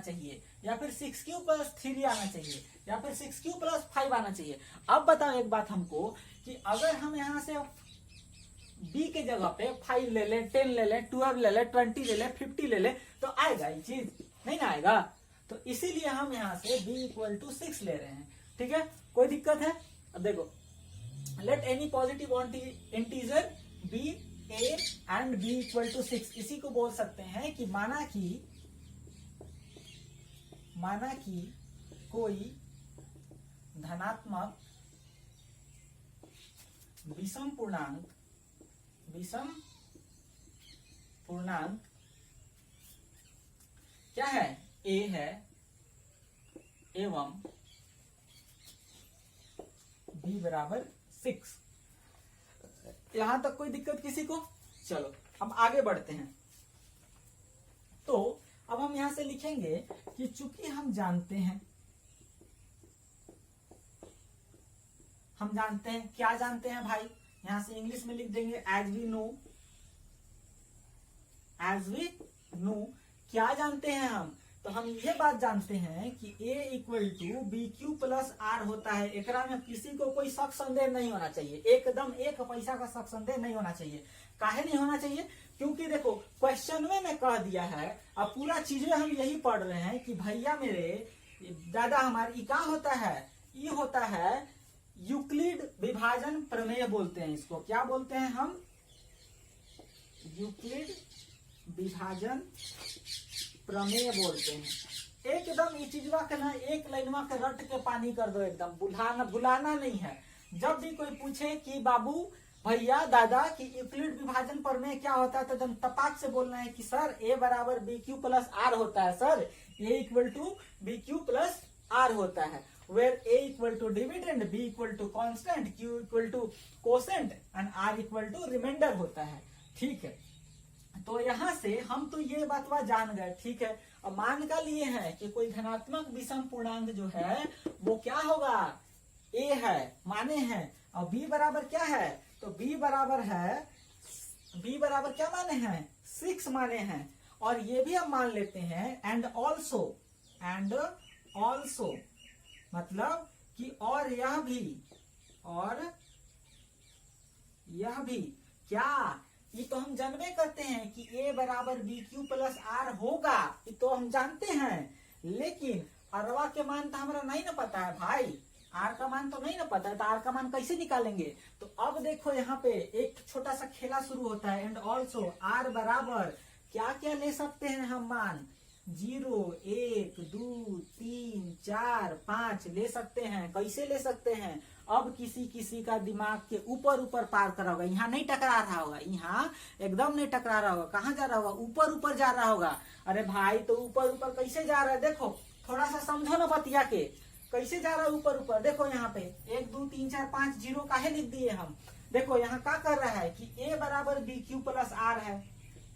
चाहिए, या फिर 6q प्लस 3 आना चाहिए, या फिर 6q प्लस 5 आना चाहिए। अब बताओ एक बात हमको कि अगर हम यहाँ से b के जगह पे 5 ले लें, 10 ले लें, 12 ले लें, 20 ले लें, 50 ले लें, तो आएगा ये चीज? नहीं ना आएगा। तो इसीलिए हम यहाँ से b इक्वल टू 6 ले रहे हैं। ठीक है, कोई दिक्कत है? अब देखो, let any positive integer be a and b equal to 6, इसी को बोल सकते हैं कि माना कि कोई धनात्मक विषम पूर्णांक क्या है? a है एवं b बराबर 6। यहां तक कोई दिक्कत किसी को? चलो अब आगे बढ़ते हैं। तो अब हम यहां से लिखेंगे कि चूंकि हम जानते हैं क्या जानते हैं भाई, यहां से इंग्लिश में लिख देंगे एज वी नो। क्या जानते हैं हम? तो हम ये बात जानते हैं कि a equal to B Q plus R होता है। एकरा में किसी को कोई शक संदेह नहीं होना चाहिए, एकदम एक पैसा का शक संदेह नहीं होना चाहिए। काहे नहीं होना चाहिए? क्योंकि देखो क्वेश्चन में कह दिया है, अब पूरा चीजें हम यही पढ़ रहे हैं कि भैया मेरे दादा हमारे क्या होता है, ये होता है यूक्लिड विभाजन प्रमेय बोलते हैं इसको। क्या बोलते हैं हम? यूक्लिड विभाजन प्रमेय बोलते हैं। एकदम ये चीजवा के ना एक लाइनवा के रट के पानी कर दो, एकदम भुलाना नहीं है। जब भी कोई पूछे कि बाबू भैया दादा कि यूक्लिड विभाजन प्रमेय क्या होता है, तो एकदम तपाक से बोलना है कि सर a बराबर बी क्यू प्लस आर होता है। Sir a equal to B Q plus R होता है, where a equal to dividend, b equal to constant, q equal to quotient and r equal to remainder होता है। ठीक है, तो यहां से हम तो ये बात जान गए। ठीक है, अब मान का लिए है कि कोई धनात्मक विषम पूर्णांक जो है वो क्या होगा? a है, माने हैं। और b बराबर क्या है? तो b बराबर क्या माने हैं? 6 माने हैं। और ये भी हम मान लेते हैं एंड ऑल्सो मतलब कि और यह भी क्या, ये तो हम जानबे करते हैं कि a बराबर बी क्यू प्लस आर होगा, ये तो हम जानते हैं। लेकिन अरवा के मान तो हमारा नहीं ना पता है भाई, आर का मान तो नहीं ना पता है, तो आर का मान कैसे निकालेंगे? तो अब देखो यहाँ पे एक छोटा सा खेला शुरू होता है। एंड ऑल्सो आर बराबर क्या क्या ले सकते हैं हम मान? 0, 1, 2, 3, 4, 5 ले सकते हैं। कैसे ले सकते हैं? अब किसी का दिमाग के ऊपर पार करा होगा, यहाँ नहीं टकरा रहा होगा, यहाँ एकदम नहीं टकरा रहा होगा। कहाँ जा रहा होगा? ऊपर जा रहा होगा। अरे भाई तो ऊपर कैसे जा रहा है? देखो थोड़ा सा समझो ना बतिया के, कैसे जा रहा है ऊपर? देखो यहाँ पे 1, 2, 3, 4, 5 जीरो काहे लिख दिए हम? देखो यहाँ क्या कर रहा है कि a बराबर बी क्यू प्लस आर है।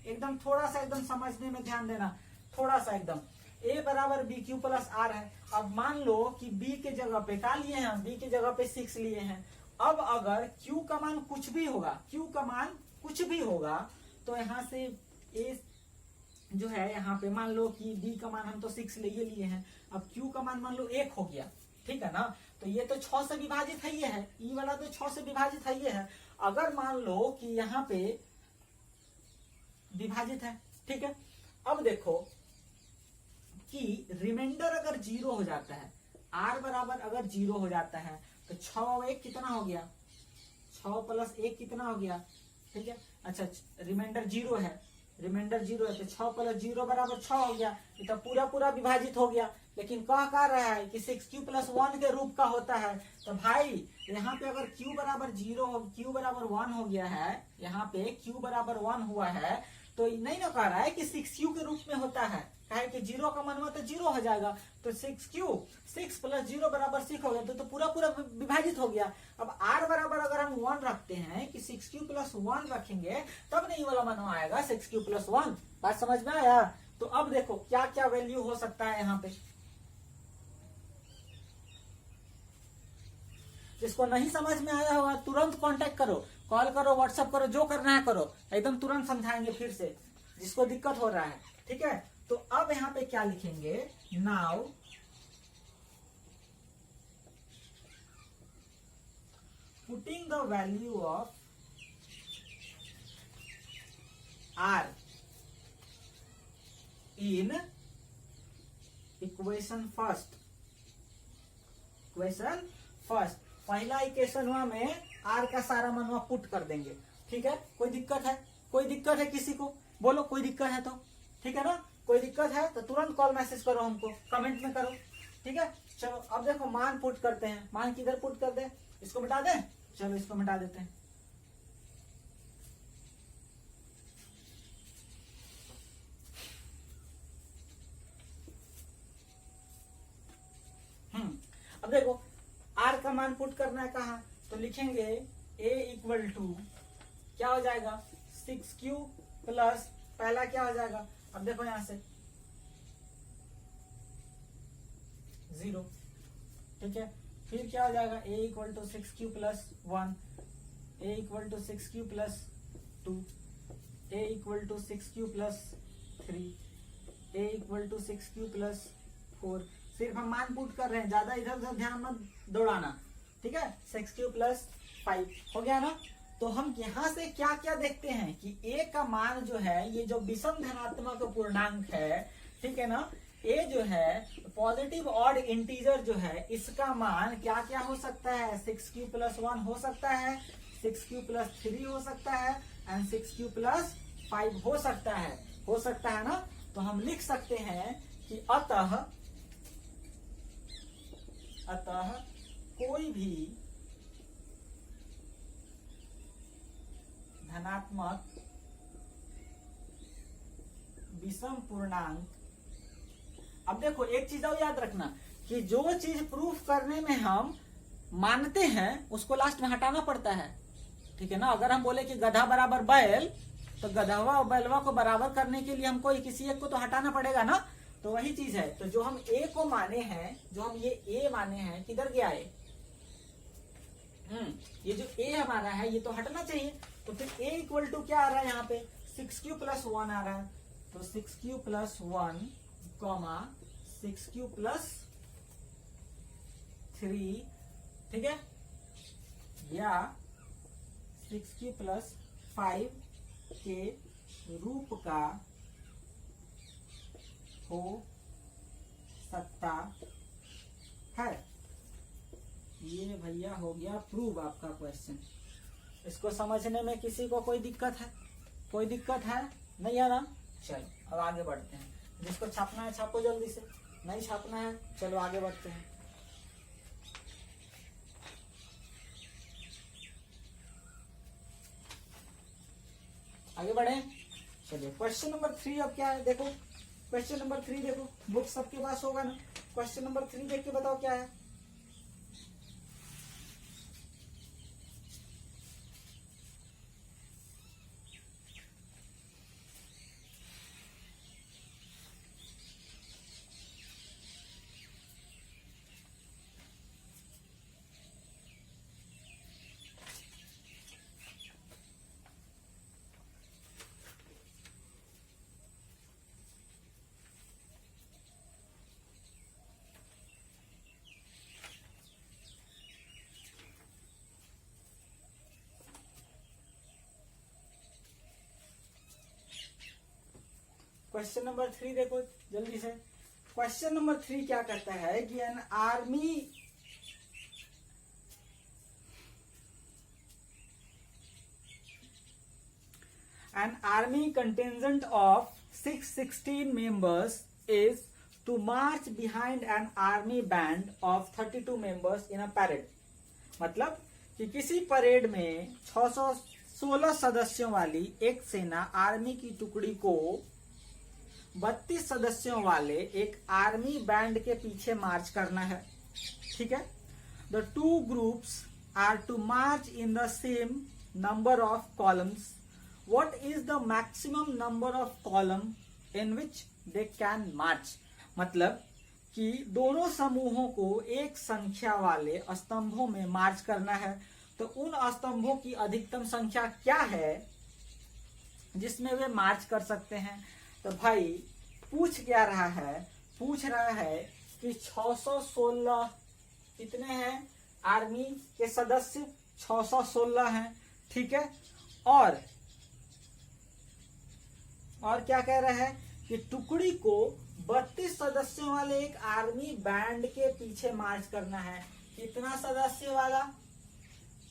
एकदम थोड़ा सा एकदम समझने में ध्यान देना, थोड़ा सा एकदम a बराबर बी क्यू प्लस आर है। अब मान लो कि b के जगह पे क्या लिए हैं हम? b के जगह पे 6 लिए हैं। अब अगर q का मान कुछ भी होगा, तो यहाँ से a जो है यहाँ पे मान लो कि b का मान हम तो 6 लिए हैं। अब q का मान लो 1 हो गया। ठीक है ना? तो ये तो 6 से विभाजित है, ये है ई वाला तो 6 से विभाजित है, ये है। अगर मान लो कि यहाँ पे विभाजित है, ठीक है। अब देखो कि रिमाइंडर अगर 0 हो जाता है, r बराबर अगर 0 हो जाता है, तो 6 और 1 कितना हो गया? 6 प्लस 1 कितना हो गया? ठीक है, अच्छा रिमाइंडर 0 है, तो 6 प्लस 0 बराबर 6 हो गया। ये तो पूरा विभाजित हो गया। लेकिन कह रहा है कि 6q प्लस 1 के रूप का होता है। तो भाई यहाँ पे अगर q बराबर 1 हो गया है, यहाँ पे q बराबर 1 हुआ है, तो नहीं ना कह रहा है कि 6q के रूप में होता है। कहे कि 0 का मान तो 0 हो जाएगा, तो 6 प्लस 0 बराबर 6 हो गया, तो पूरा विभाजित हो गया। अब r बराबर अगर हम 1 रखते हैं कि 6q प्लस 1 रखेंगे, तब नहीं वाला मान आएगा 6q प्लस 1। बात समझ में आया? तो अब देखो क्या क्या वैल्यू हो सकता है यहाँ पे। जिसको नहीं समझ में आया होगा तुरंत कांटेक्ट करो, कॉल करो, व्हाट्सएप करो, जो करना है करो, एकदम तुरंत समझाएंगे फिर से, जिसको दिक्कत हो रहा है। ठीक है, तो अब यहाँ पे क्या लिखेंगे, now putting the value of R in equation first. पहला इक्वेशन में आर का सारा मनवा पुट कर देंगे। ठीक है, कोई दिक्कत है? कोई दिक्कत है किसी को? बोलो कोई दिक्कत है तो। ठीक है ना, कोई दिक्कत है तो तुरंत कॉल मैसेज करो, हमको कमेंट में करो। ठीक है, चलो अब देखो मान पुट करते हैं। मान किधर पुट कर दे, इसको मिटा दें। चलो इसको मिटा देते हैं। अब देखो आर का मान पुट करना है कहा, तो लिखेंगे a इक्वल टू क्या हो जाएगा 6q प्लस पहला क्या हो जाएगा, अब देखो यहां से 0। ठीक है, फिर क्या हो जाएगा a equal to 6q plus 1, a equal to 6q plus 2, a equal to 6q plus 3, a equal to 6q plus 4। सिर्फ हम मान पुट कर रहे हैं, ज्यादा इधर उधर ध्यान मत दौड़ाना। ठीक है, 6q प्लस 5 हो गया ना। तो हम यहाँ से क्या क्या देखते हैं कि a का मान जो है, ये जो विषम धनात्मक पूर्णांक है, ठीक है ना, a जो है पॉजिटिव ऑड इंटीजर जो है, इसका मान क्या क्या हो सकता है, 6q प्लस 1 हो सकता है, 6q प्लस 3 हो सकता है, एंड 6q प्लस 5 हो सकता है ना। तो हम लिख सकते हैं कि अतः कोई भी धनात्मक विषम पूर्णांक। अब देखो एक चीज और याद रखना कि जो चीज प्रूफ करने में हम मानते हैं उसको लास्ट में हटाना पड़ता है। ठीक है ना, अगर हम बोले कि गधा बराबर बैल, तो गधवा और बैलवा को बराबर करने के लिए हमको किसी एक को तो हटाना पड़ेगा ना। तो वही चीज है, तो जो हम a को माने हैं, जो हम ये a माने हैं, किधर गया है, ये जो a हमारा है ये तो हटना चाहिए। तो फिर a इक्वल टू क्या आ रहा है यहाँ पे, 6q प्लस 1 आ रहा है। तो 6q plus 1 comma 6q plus 3, ठीक है, या 6q प्लस 5 के रूप का हो सकता है। ये भैया हो गया प्रूव आपका क्वेश्चन। इसको समझने में किसी को कोई दिक्कत है? कोई दिक्कत है नहीं है ना। चलो अब आगे बढ़ते हैं। जिसको छापना है छापो जल्दी से, नहीं छापना है चलो आगे बढ़ते हैं। आगे बढ़े, चलिए क्वेश्चन नंबर 3 अब क्या है देखो। क्वेश्चन नंबर 3 देखो, बुक सबके पास होगा ना। क्वेश्चन नंबर 3 देख के बताओ क्या है। क्वेश्चन नंबर 3 देखो जल्दी से। क्वेश्चन नंबर 3 क्या कहता है कि an army contingent of 616 members is to march behind an army band of 32 members in a parade। मतलब कि किसी परेड में 616 सदस्यों वाली एक सेना आर्मी की टुकड़ी को 32 सदस्यों वाले एक आर्मी बैंड के पीछे मार्च करना है। ठीक है, the two groups are to march in the same number of columns. What is the maximum number of column in which they can march. मतलब कि दोनों समूहों को एक संख्या वाले स्तंभों में मार्च करना है, तो उन स्तंभों की अधिकतम संख्या क्या है जिसमें वे मार्च कर सकते हैं। तो भाई पूछ क्या रहा है, पूछ रहा है कि 616 कितने हैं आर्मी के सदस्य, 616 हैं, ठीक है। और क्या कह रहा है कि टुकड़ी को 32 सदस्यों वाले एक आर्मी बैंड के पीछे मार्च करना है। कितना सदस्य वाला?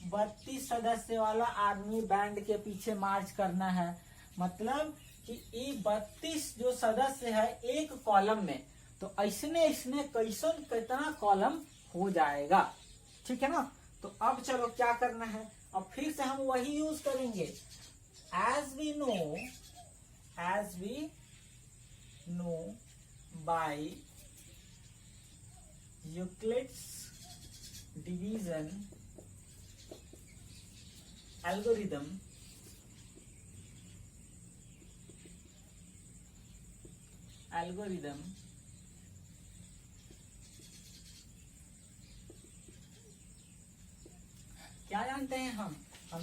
32 सदस्य वाला आर्मी बैंड के पीछे मार्च करना है। मतलब कि ये 32 जो सदस्य है एक कॉलम में, तो ऐसने कैसन कितना कॉलम हो जाएगा, ठीक है ना। तो अब चलो क्या करना है, अब फिर से हम वही यूज करेंगे। As we know by Euclid's division algorithm, क्या जानते हैं हम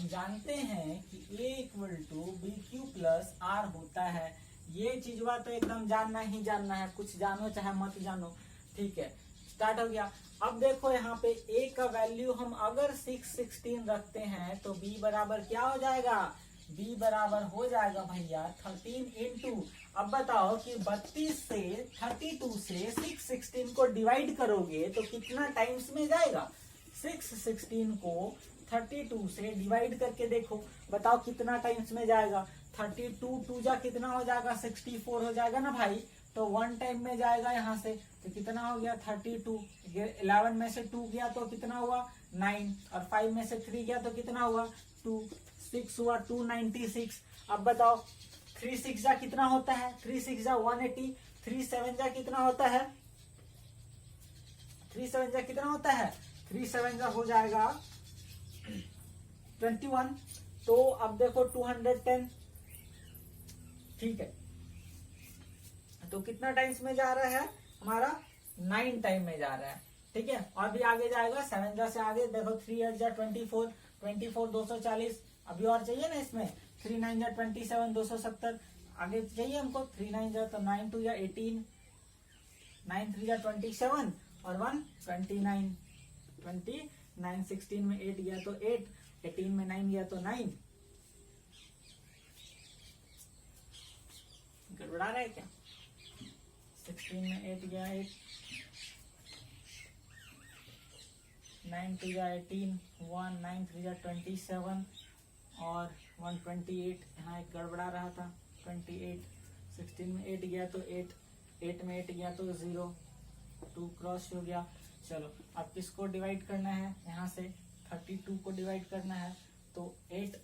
जानते हैं कि A equal to B Q plus R होता है। ये चीजवा तो एकदम जानना ही जानना है, कुछ जानो चाहे मत जानो, ठीक है। स्टार्ट हो गया। अब देखो यहाँ पे A का वैल्यू हम अगर 616 रखते हैं तो B बराबर क्या हो जाएगा, B बराबर हो जाएगा भैया 13 इंटू, अब बताओ कि 32 से 32 से 616 को डिवाइड करोगे तो कितना टाइम्स में जाएगा। 616 को 32 से डिवाइड करके देखो, बताओ कितना टाइम्स में जाएगा। 32 टू जा कितना हो जाएगा, 64 हो जाएगा ना भाई। तो 1 टाइम में जाएगा यहाँ से, तो कितना हो गया 32। 11 में से 2 गया तो कितना हुआ 9, और 5 में से 3 गया तो कितना हुआ 2, 6 हुआ 296। अब बताओ 3 6 जा कितना होता है, 3 6 जा 180, 3 7 जा कितना होता है, 3 7 जा कितना होता है, 3 7 जा हो जाएगा 21। तो अब देखो 210, ठीक है। तो कितना टाइम्स में जा रहा है हमारा, 9 टाइम में जा रहा है, ठीक है। और भी आगे जाएगा 7 जा से आगे देखो, 3 8 जा 24, 24 240, अभी और चाहिए ना इसमें, 3 9 जा 27 270, आगे चाहिए हमको। 3 9 जा तो 9 2 जा 18, 9 3 जा 27 और 1 29, 29, 16 में 8 गया तो 8, 18 में 9 गया तो 9। गड़बड़ा रहा है क्या, 16 में 8 गया 8, 9 2 जा 18, 1 9 3 जा 27 और 128, यहाँ एक गड़बड़ा रहा था 28, 16 में 8 गया तो 8, 8 में 8 गया तो 0, 2 क्रॉस हो गया। चलो अब किसको डिवाइड करना है, यहाँ से 32 को डिवाइड करना है, तो 8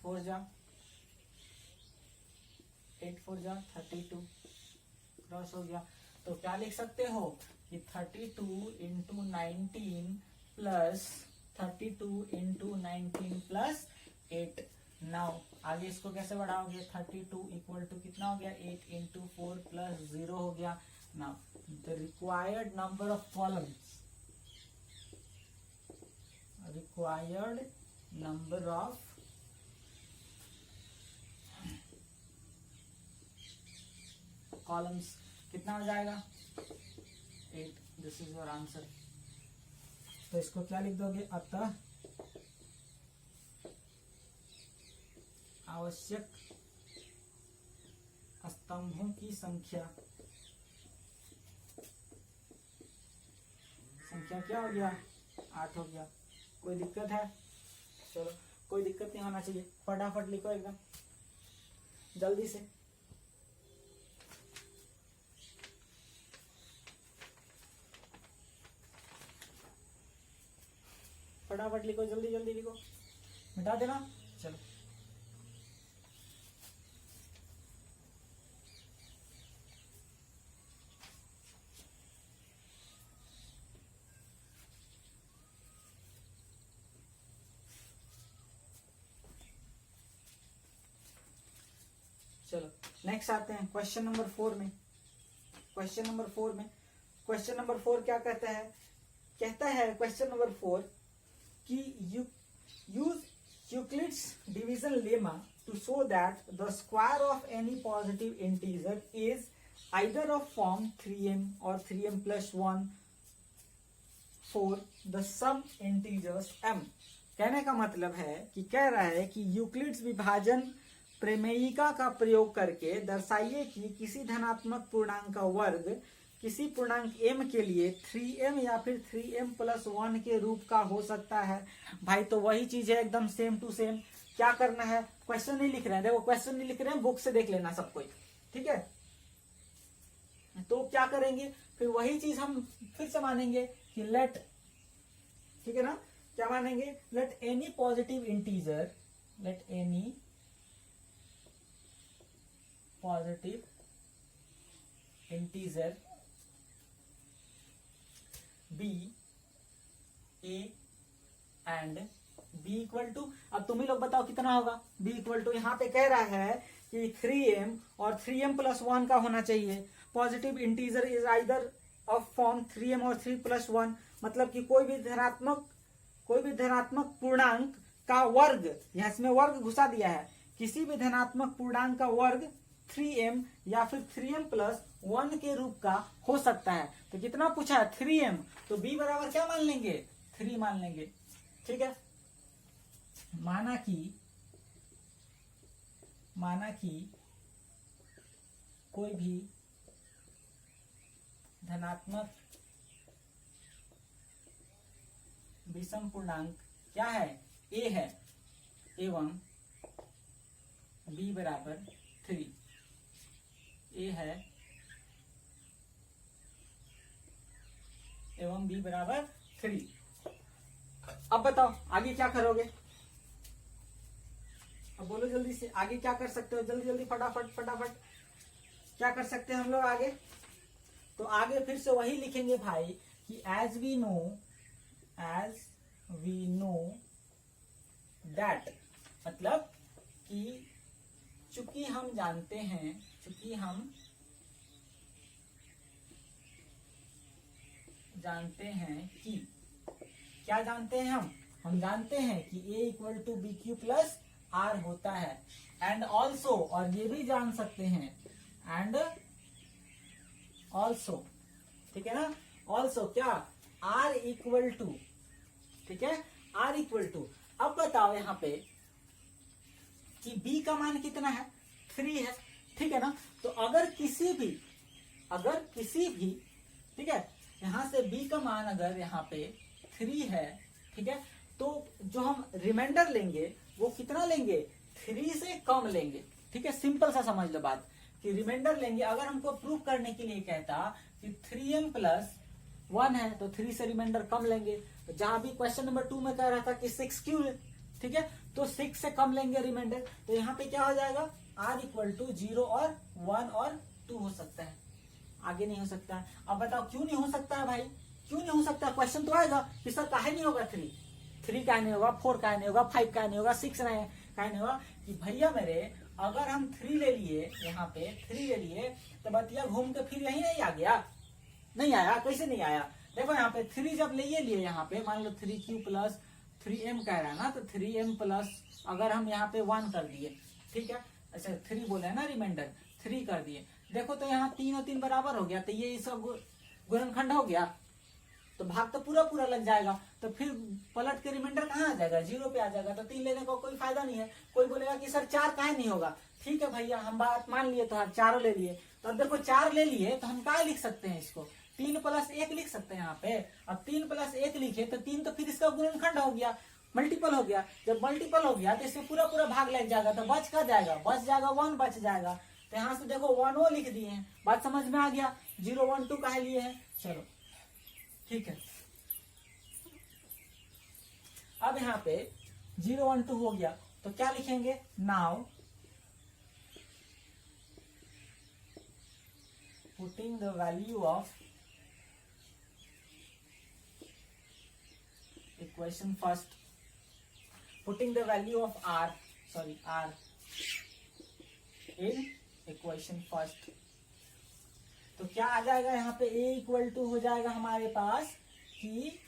4 जा 32 क्रॉस हो गया। तो क्या लिख सकते हो कि 32 into 19 plus 32 into 19 plus 8। Now आगे इसको कैसे बढ़ाओगे, 32 इक्वल टू कितना हो गया 8 इंटू 4 प्लस 0 हो गया। Now the required number of columns, required number of columns कितना हो जाएगा 8। This is your answer. तो इसको क्या लिख दोगे, अतः आवश्यक स्तंभों की संख्या क्या हो गया 8 हो गया। कोई दिक्कत है, चलो कोई दिक्कत नहीं होना चाहिए, फटाफट लिखो एकदम जल्दी से। फटाफट लिखो, जल्दी जल्दी लिखो, मिटा देना। चलो चलो नेक्स्ट आते हैं क्वेश्चन नंबर 4 में। क्वेश्चन नंबर 4 क्या कहता है, क्वेश्चन नंबर 4 कि use Euclid's division lemma to show that the square of any positive integer is either of form 3m or 3m plus 1 for the sum integers m। कहने का मतलब है कि कह रहा है कि यूक्लिड्स विभाजन प्रमेयिका का प्रयोग करके दर्शाइए कि किसी धनात्मक पूर्णांक का वर्ग किसी पूर्णांक m के लिए 3m या फिर 3m प्लस 1 के रूप का हो सकता है। भाई तो वही चीज है, एकदम सेम टू सेम। क्या करना है, क्वेश्चन नहीं लिख रहे हैं, देखो क्वेश्चन नहीं लिख रहे हैं, बुक से देख लेना सब कोई, ठीक है। तो क्या करेंगे, फिर वही चीज हम फिर से मानेंगे कि लेट, ठीक है ना, क्या मानेंगे, let any positive integer, let any positive integer be A and B equal to, अब तुम ही लोग बताओ कितना होगा, बी इक्वल टू, यहाँ पे कह रहा है कि 3m और 3m प्लस 1 का होना चाहिए। Positive integer is either of form 3m और 3 प्लस 1, मतलब कि कोई भी धनात्मक पूर्णांक का वर्ग, यहाँ इसमें वर्ग घुसा दिया है, किसी भी धनात्मक पूर्णांक का वर्ग 3m या फिर 3m प्लस 1 के रूप का हो सकता है। तो कितना पूछा है, 3m, तो b बराबर क्या मान लेंगे, 3 मान लेंगे, ठीक है। माना कि कोई भी धनात्मक विषम पूर्णांक क्या है, a है, एवं b बराबर 3, a है एवं b बराबर 3। अब बताओ आगे क्या करोगे, अब बोलो जल्दी से, आगे क्या कर सकते हो, जल्दी जल्दी फटाफट क्या कर सकते हैं हम लोग आगे। तो आगे फिर से वही लिखेंगे भाई कि एज वी नो दैट, मतलब कि चूंकि हम जानते हैं, कि क्या जानते हैं हम जानते हैं कि a equal to B Q plus R होता है। एंड ऑल्सो, और ये भी जान सकते हैं, एंड ऑल्सो, ठीक है ना, ऑल्सो क्या, आर इक्वल टू, ठीक है, आर इक्वल टू। अब बताओ यहाँ पे कि b का मान कितना है, 3 है, ठीक है ना। तो अगर किसी भी, ठीक है, यहाँ से b का मान अगर यहाँ पे 3 है, ठीक है, तो जो हम रिमाइंडर लेंगे वो कितना लेंगे, 3 से कम लेंगे, ठीक है। सिंपल सा समझ लो बात कि रिमाइंडर लेंगे। अगर हमको प्रूव करने के लिए कहता कि 3m प्लस 1 है तो 3 से रिमाइंडर कम लेंगे। तो जहां भी क्वेश्चन नंबर 2 में कह रहा था कि 6 क्यों है, ठीक है, तो 6 से कम लेंगे रिमाइंडर। तो यहाँ पे क्या हो जाएगा, r इक्वल टू 0 और 1 और 2 हो सकता है, आगे नहीं हो सकता है। अब बताओ क्यों नहीं हो सकता है भाई, क्यों नहीं हो सकता, क्वेश्चन तो आएगा कि सर काहे नहीं होगा, 3 का नहीं होगा, 4 का नहीं होगा, 5 का नहीं होगा, 6 का नहीं होगा। कि भैया मेरे, अगर हम 3 ले लिए, यहाँ पे 3 ले लिए, तो बतिया घूम के फिर यही नहीं आ गया, नहीं आया, कैसे नहीं आया, देखो यहाँ पे 3 जब ले लिए, यहाँ पे मान लो 3q प्लस 3m कह रहा है ना, तो 3m प्लस अगर हम यहाँ पे 1 कर दिए, ठीक है, अच्छा 3 बोले है ना, रिमाइंडर 3 कर दिए, देखो तो यहाँ 3 और 3 बराबर हो गया, तो ये सब गुणनखंड हो गया, तो भाग तो पूरा लग जाएगा। तो फिर पलट के रिमाइंडर कहाँ आ जाएगा, 0 पे आ जाएगा। तो 3 लेने का कोई फायदा नहीं है। कोई बोलेगा कि सर 4 काहे नहीं होगा, ठीक है भैया, हम बात मान लिए, तो 4 ले लिए, तो अब देखो 4 ले लिए, तो हम क्या लिख सकते हैं, इसको 3 प्लस 1 लिख सकते हैं यहाँ पे। अब 3 प्लस 1 लिखे तो 3 तो फिर इसका गुणनखंड हो गया, मल्टीपल हो गया। जब मल्टीपल हो गया तो इसमें पूरा भाग लग जाएगा, तो बच का जाएगा, 1 बच जाएगा। तो यहाँ से देखो 1 वो लिख दिए हैं, बात समझ में आ गया, 0 1 2 काहे लिए है, चलो ठीक है। अब यहाँ पे 0 1 2 हो गया, तो क्या लिखेंगे, now putting the value of equation first, putting the value of r in equation first. तो क्या आ जाएगा यहाँ पे, a इक्वल टू हो जाएगा हमारे पास कि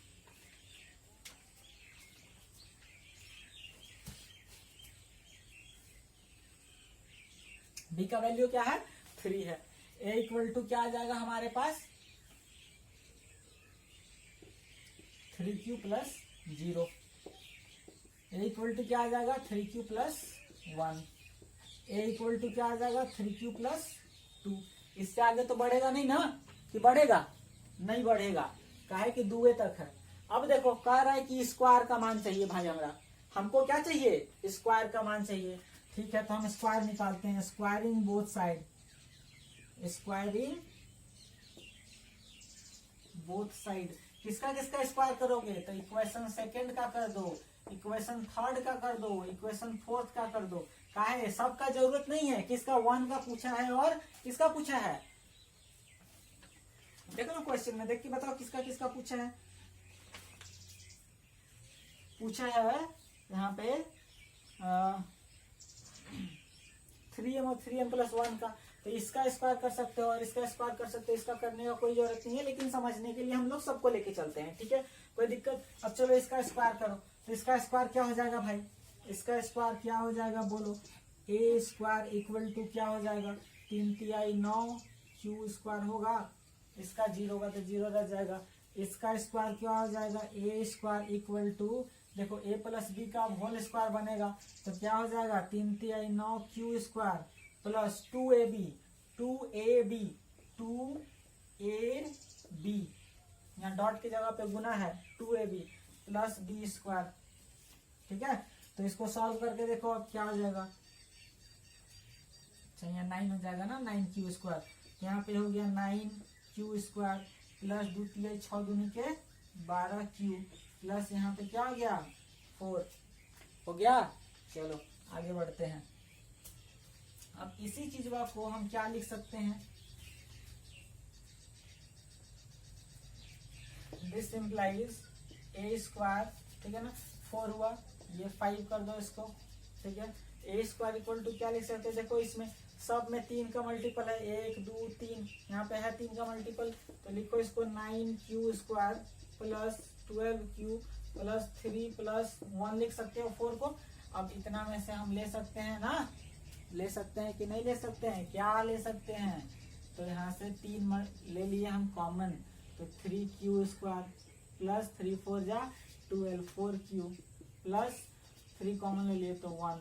b का वैल्यू क्या है, 3 है, ए इक्वल टू क्या आ जाएगा हमारे पास 3q plus 0। A equal to क्या आ जाएगा 3q plus 1। A equal to क्या आ जाएगा 3q प्लस 2। इससे आगे तो बढ़ेगा नहीं ना, कि बढ़ेगा? नहीं बढ़ेगा, काहे कि 2 तक है। अब देखो कह रहा है कि स्क्वायर का मान चाहिए भाई, हमको क्या चाहिए? स्क्वायर का मान चाहिए। ठीक है, तो हम स्क्वायर निकालते हैं। Squaring both side, squaring both side. किसका किसका स्क्वायर करोगे? तो इक्वेशन सेकेंड का कर दो, इक्वेशन थर्ड का कर दो, इक्वेशन फोर्थ का कर दो। काहे? सबका जरूरत नहीं है। किसका? 1 का पूछा है और किसका पूछा है? देखो ना क्वेश्चन में, देख के बताओ किसका किसका पूछा है। पूछा है यहाँ पे 3m और 3m प्लस 1 का। तो इसका स्क्वायर कर सकते हो और इसका स्क्वायर कर सकते हो। इसका करने का कोई जरूरत नहीं है, लेकिन समझने के लिए हम लोग सबको लेके चलते हैं। ठीक है, कोई दिक्कत? अब चलो इसका स्क्वायर करो। तो इसका स्क्वायर क्या हो जाएगा भाई? इसका स्क्वायर क्या हो जाएगा बोलो? ए स्क्वायर इक्वल टू क्या हो जाएगा? 3 तिहाई 9 क्यू स्क्वायर होगा। इसका 0 होगा तो 0 रह जाएगा। इसका स्क्वायर क्या हो जाएगा? ए स्क्वायर इक्वल टू, देखो ए प्लस बी का होल स्क्वायर बनेगा तो क्या हो जाएगा? 3 तिहाई 9 Q square plus 2ab 2ab यहाँ डॉट की जगह पे गुना है 2ab प्लस बी स्क्वायर। ठीक है, तो इसको सॉल्व करके देखो अब क्या हो जाएगा। अच्छा यहाँ 9 हो जाएगा ना, 9q स्क्वायर। यहाँ पे हो गया 9q स्क्वायर प्लस 2 तिहाई 6 दूनी के 12q प्लस यहाँ पे क्या हो गया 4 हो गया। चलो आगे बढ़ते हैं। अब इसी चीज को हम क्या लिख सकते हैं? दिस इम्प्लाइज ए स्क्वायर, ठीक है ना, 4 हुआ, ये 5 कर दो इसको। ठीक है, ए स्क्वायर इक्वल टू क्या लिख सकते हैं? देखो इसमें सब में 3 का मल्टीपल है, 1 2 3, यहाँ पे है 3 का मल्टीपल, तो लिखो इसको 9q square plus 12q plus 3 plus 1 लिख सकते हो 4 को। अब इतना में से हम ले सकते हैं ना, ले सकते हैं कि नहीं ले सकते हैं? क्या ले सकते हैं? तो यहाँ से 3 ले लिए हम कॉमन, तो 3q स्क्वायर प्लस 3 4 जा 12 4q प्लस 3 कॉमन ले लिए तो 1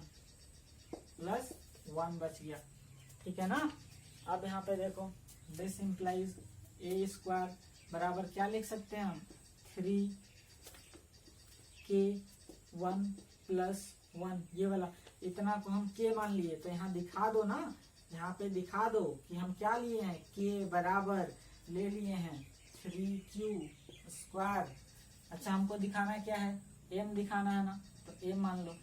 प्लस 1 बच गया। ठीक है ना। अब यहाँ पे देखो दिस इम्प्लाइज ए स्क्वायर बराबर क्या लिख सकते हैं हम? 3k1 प्लस 1, ये वाला इतना को हम k मान लिए, तो यहाँ दिखा दो ना, यहाँ पे दिखा दो कि हम क्या लिए हैं? k बराबर ले लिए हैं 3q स्क्वायर। अच्छा हमको दिखाना क्या है? m दिखाना है ना, तो m मान लो।